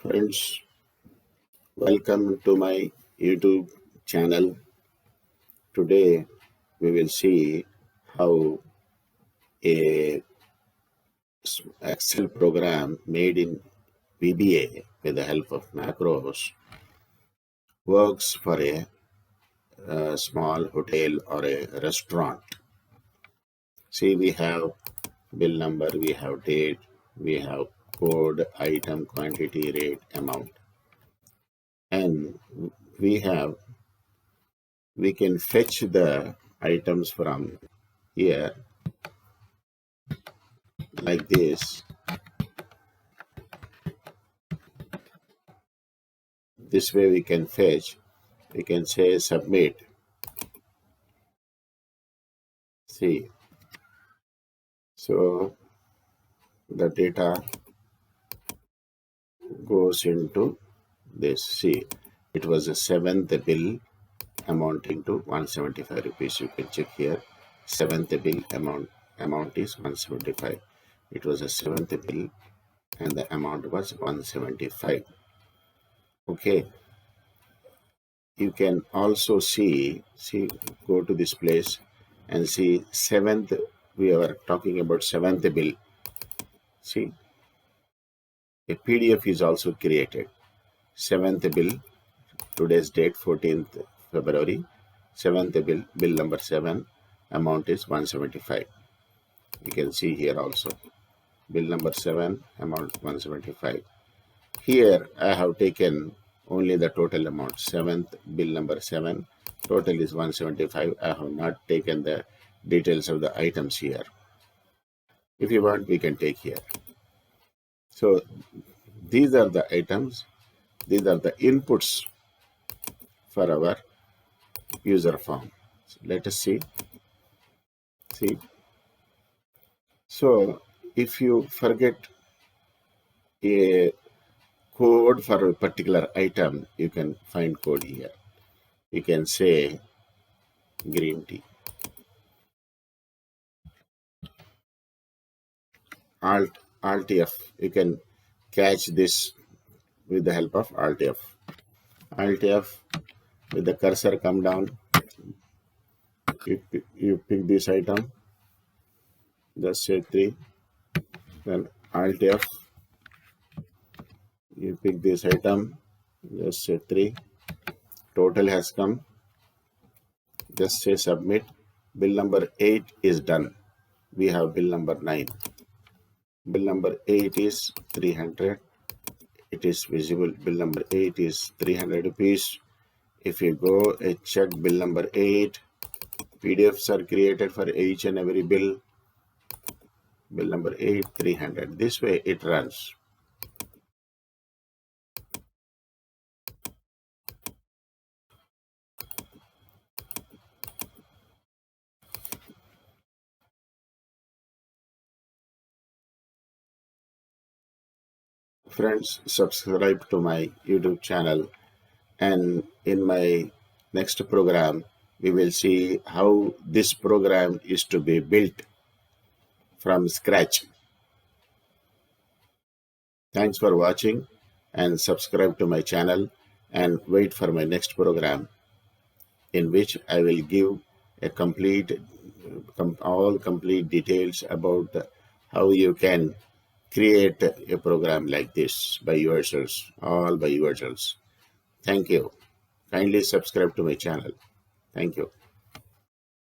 Friends, welcome to my YouTube channel. Today we will see how a Excel program made in VBA with the help of macros works for a small hotel or a restaurant. See, we have bill number, we have date, we have code, item, quantity, rate, amount, and we can fetch the items from here like this. This way we can fetch, we can say submit. See, so the data goes into this. See, it was a seventh bill amounting to 175 rupees. You can check here. Seventh bill amount is 175. It was a seventh bill and the amount was 175. Okay. You can also see, go to this place and see seventh. We are talking about seventh bill. See, a PDF is also created. Seventh bill, today's date 14th February. Seventh bill, bill number 7, amount is 175. You can see here also. Bill number 7, amount 175. Here I have taken only the total amount. Seventh bill number 7, total is 175. I have not taken the details of the items here. If you want, we can take here. So these are the items, these are the inputs for our user form. So let us see. So if you forget a code for a particular item, you can find code here. You can say green tea. Alt F. You can catch this with the help of Alt F. Alt F, with the cursor come down, you pick this item, just say 3, then Alt F, you pick this item, just say 3, total has come, just say submit. Bill number 8 is done. We have bill number 9. Bill number 8 is 300. It is visible. Bill number 8 is 300 rupees. If you go and check bill number 8, PDFs are created for each and every bill. Bill number 8, 300. This way it runs. Friends, subscribe to my YouTube channel, and in my next program we will see how this program is to be built from scratch. Thanks for watching, and subscribe to my channel and wait for my next program, in which I will give a complete details about how you can create a program like this by yourselves, all by yourselves. Thank you. Kindly subscribe to my channel. Thank you.